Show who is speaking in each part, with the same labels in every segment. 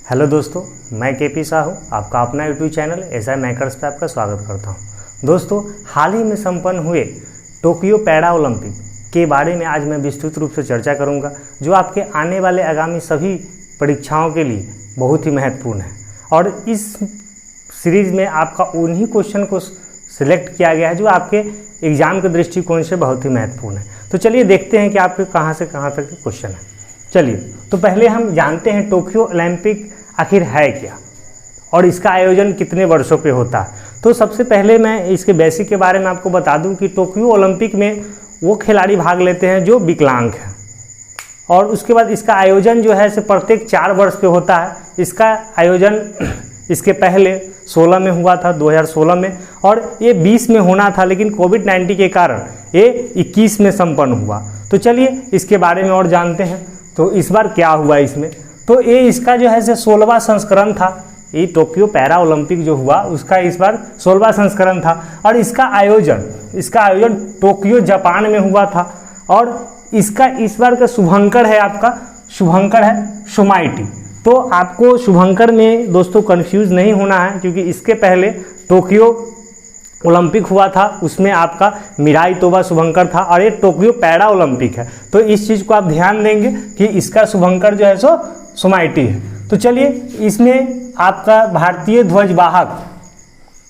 Speaker 1: Hello दोस्तों, मैं KP Sahu आपका अपना यूट्यूब चैनल एसआई मेकर्स पे आपका स्वागत करता हूं। दोस्तों, हाल ही में संपन्न हुए टोक्यो पैरा ओलंपिक के बारे में आज मैं विस्तृत रूप से चर्चा करूंगा, जो आपके आने वाले आगामी सभी परीक्षाओं के लिए बहुत ही महत्वपूर्ण है। और इस सीरीज़ में आपका उन्हीं क्वेश्चन को सिलेक्ट किया गया है जो आपके एग्ज़ाम के दृष्टिकोण से बहुत ही महत्वपूर्ण है। तो चलिए देखते हैं कि आपके कहाँ से कहाँ तक के क्वेश्चन है। चलिए, तो पहले हम जानते हैं टोक्यो ओलंपिक आखिर है क्या और इसका आयोजन कितने वर्षों पे होता है। तो सबसे पहले मैं इसके बेसिक के बारे में आपको बता दूं कि टोक्यो ओलंपिक में वो खिलाड़ी भाग लेते हैं जो विकलांग हैं, और उसके बाद इसका आयोजन जो है प्रत्येक 4 वर्ष पे होता है। इसका आयोजन इसके पहले 16 में हुआ था, 2016 में, और ये 20 में होना था, लेकिन कोविड-19 के कारण ये 21 में संपन्न हुआ। तो चलिए इसके बारे में और जानते हैं। तो इस बार क्या हुआ इसमें, तो ये इसका जो है 16वां संस्करण था। ये टोक्यो पैरा ओलंपिक जो हुआ उसका इस बार 16वां संस्करण था, और इसका आयोजन टोक्यो जापान में हुआ था। और इसका इस बार का शुभंकर है सोमाइटी। तो आपको शुभंकर में दोस्तों कंफ्यूज नहीं होना है, क्योंकि इसके पहले टोक्यो ओलंपिक हुआ था, उसमें आपका मिराई तोबा शुभंकर था, और ये टोक्यो पैरा ओलंपिक है। तो इस चीज़ को आप ध्यान देंगे कि इसका शुभंकर जो है सोमाइटी है। तो चलिए, इसमें आपका भारतीय ध्वजवाहक,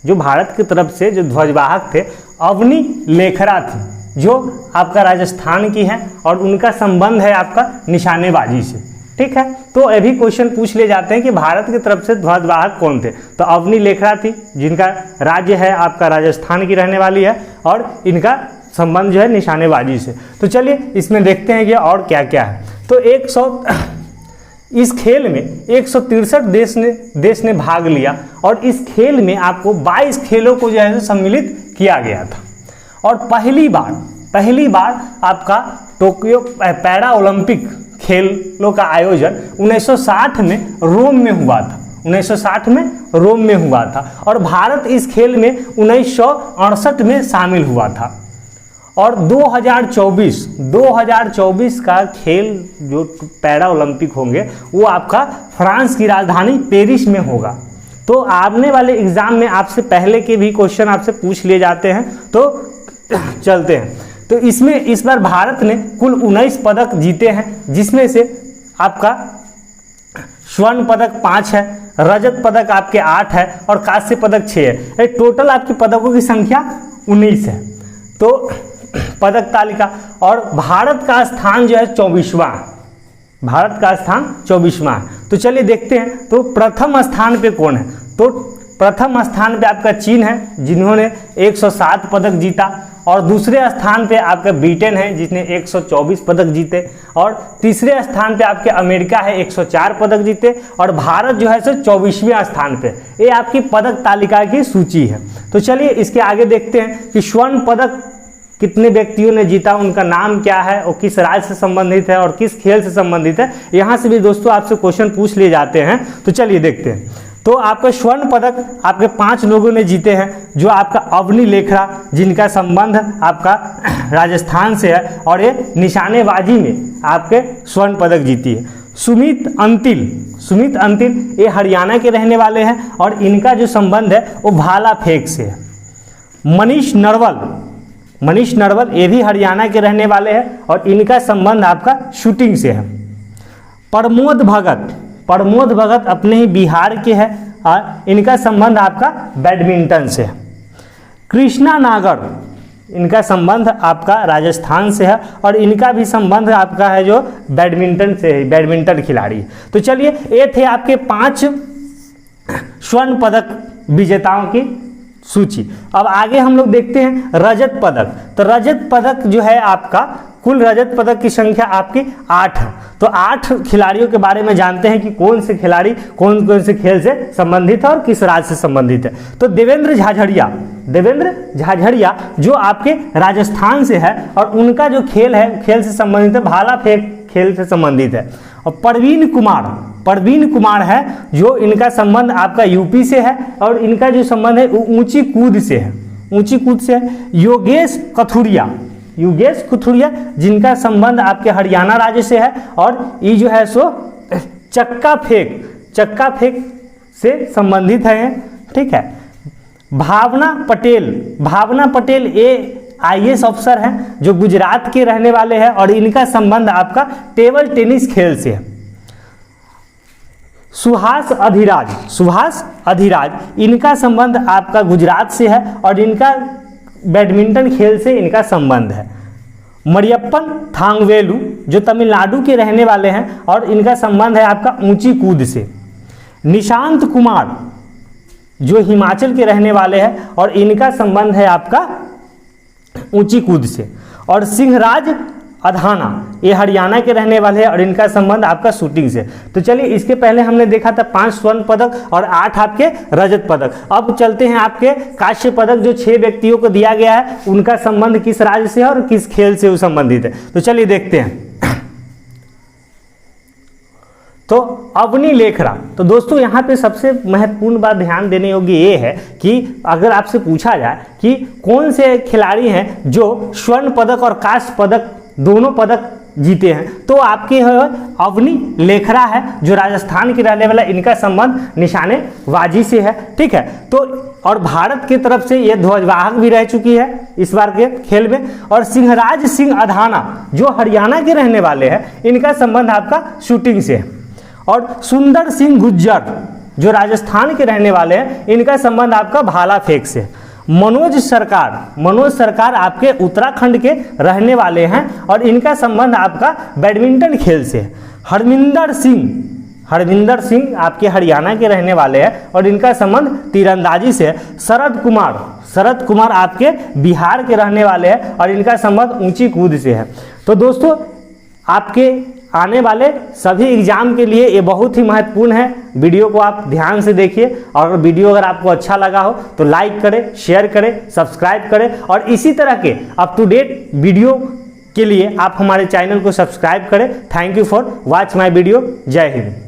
Speaker 1: जो भारत की तरफ से जो ध्वजवाहक थे, अवनी लेखरा थी, जो आपका राजस्थान की है, और उनका संबंध है आपका निशानेबाजी से। ठीक है, तो अभी क्वेश्चन पूछ ले जाते हैं कि भारत की तरफ से ध्वजवाहक कौन थे। तो अवनी लेखरा थी, जिनका राज्य है आपका राजस्थान की रहने वाली है, और इनका संबंध जो है निशानेबाजी से। तो चलिए इसमें देखते हैं कि और क्या क्या है। तो इस खेल में 163 देश ने भाग लिया, और इस खेल में आपको 22 खेलों को जो है सम्मिलित किया गया था। और पहली बार आपका टोक्यो पैरा ओलंपिक खेलों का आयोजन 1960 में रोम में हुआ था। 1960 में रोम में हुआ था, और भारत इस खेल में 1968 में शामिल हुआ था। और 2024 का खेल जो पैरा ओलंपिक होंगे वो आपका फ्रांस की राजधानी पेरिस में होगा। तो आने वाले एग्जाम में आपसे पहले के भी क्वेश्चन आपसे पूछ लिए जाते हैं। तो चलते हैं। तो इसमें इस बार भारत ने कुल 19 पदक जीते हैं, जिसमें से आपका स्वर्ण पदक 5 है, रजत पदक आपके 8 है, और कांस्य पदक 6 है। टोटल आपके पदकों की संख्या 19 है। तो पदक तालिका, और भारत का स्थान जो है 24वां। तो चलिए देखते हैं। तो प्रथम स्थान पे कौन है, तो प्रथम स्थान पे आपका चीन है, जिन्होंने 107 पदक जीता। और दूसरे स्थान पे आपका ब्रिटेन है, जिसने 124 पदक जीते। और तीसरे स्थान पे आपके अमेरिका है, 104 पदक जीते। और भारत जो है 24वें स्थान पे। ये आपकी पदक तालिका की सूची है। तो चलिए इसके आगे देखते हैं कि स्वर्ण पदक कितने व्यक्तियों ने जीता, उनका नाम क्या है, और किस राज्य से संबंधित है, और किस खेल से संबंधित है। यहाँ से भी दोस्तों आपसे क्वेश्चन पूछ लिए जाते हैं। तो चलिए देखते हैं। तो आपका स्वर्ण पदक आपके 5 लोगों ने जीते हैं, जो आपका अवनी लेखरा, जिनका संबंध आपका राजस्थान से है, और ये निशानेबाजी में आपके स्वर्ण पदक जीती है। सुमित अंतिल ये हरियाणा के रहने वाले हैं, और इनका जो संबंध है वो भाला फेंक से है। मनीष नरवल ये भी हरियाणा के रहने वाले हैं, और इनका संबंध आपका शूटिंग से है। प्रमोद भगत अपने ही बिहार के हैं, और इनका संबंध आपका बैडमिंटन से है। कृष्णा नागर, इनका संबंध आपका राजस्थान से है, और इनका भी संबंध आपका है जो बैडमिंटन से है, बैडमिंटन खिलाड़ी। तो चलिए, ये थे आपके 5 स्वर्ण पदक विजेताओं की सूची। अब आगे हम लोग देखते हैं रजत पदक। तो रजत पदक जो है आपका, कुल रजत पदक की संख्या आपकी 8 है। तो 8 खिलाड़ियों के बारे में जानते हैं कि कौन से खिलाड़ी कौन से खेल से संबंधित है और किस राज्य से संबंधित है। तो देवेंद्र झाझड़िया जो आपके राजस्थान से है, और उनका जो खेल है, खेल से संबंधित है, भाला फेंक खेल से संबंधित है। और प्रवीण कुमार है, जो इनका संबंध आपका यूपी से है, और इनका जो संबंध है वो ऊंची कूद से है। योगेश कुथुरिया, जिनका संबंध आपके हरियाणा राज्य से है, और ये जो है सो चक्का फेंक से संबंधित है, ठीक है। भावना पटेल ये IAS अफसर हैं जो गुजरात के रहने वाले हैं और इनका संबंध आपका टेबल टेनिस खेल से है। सुहास अधिराज इनका संबंध आपका गुजरात से है और इनका बैडमिंटन खेल से इनका संबंध है। मरियप्पन थांगवेलु जो तमिलनाडु के रहने वाले हैं और इनका संबंध है आपका ऊंची कूद से। निशांत कुमार जो हिमाचल के रहने वाले हैं और इनका संबंध है आपका ऊंची कूद से। और सिंहराज अधाना ये हरियाणा के रहने वाले हैं और इनका संबंध आपका शूटिंग से। तो चलिए, इसके पहले हमने देखा था 5 स्वर्ण पदक और 8 आपके रजत पदक। अब चलते हैं आपके कांस्य पदक जो 6 व्यक्तियों को दिया गया है, उनका संबंध किस राज्य से है और किस खेल से वो संबंधित है। तो चलिए देखते हैं। तो अवनी लेखरा, तो दोस्तों यहाँ पे सबसे महत्वपूर्ण बात ध्यान देने योग्य ये है कि अगर आपसे पूछा जाए कि कौन से खिलाड़ी हैं जो स्वर्ण पदक और कांस्य पदक दोनों पदक जीते हैं, तो आपके अवनी लेखरा है जो राजस्थान के रहने वाला, इनका संबंध निशानेबाजी से है, ठीक है। तो और भारत की तरफ से ये ध्वजवाहक भी रह चुकी है इस बार के खेल में। और सिंहराज सिंह अधाना जो हरियाणा के रहने वाले हैं, इनका संबंध आपका शूटिंग से है। और सुंदर सिंह गुज्जर जो राजस्थान के रहने वाले हैं, इनका संबंध आपका भाला फेंक से। मनोज सरकार आपके उत्तराखंड के रहने वाले हैं और इनका संबंध आपका बैडमिंटन खेल से है। हरविंदर सिंह आपके हरियाणा के रहने वाले हैं और इनका संबंध तीरंदाजी से है। शरद कुमार आपके बिहार के रहने वाले हैं और इनका संबंध ऊंची कूद से है। तो दोस्तों, आपके आने वाले सभी एग्जाम के लिए ये बहुत ही महत्वपूर्ण है। वीडियो को आप ध्यान से देखिए और वीडियो अगर आपको अच्छा लगा हो तो लाइक करें, शेयर करें, सब्सक्राइब करें और इसी तरह के अप टू डेट वीडियो के लिए आप हमारे चैनल को सब्सक्राइब करें। Thank you for watch my video. जय हिंद।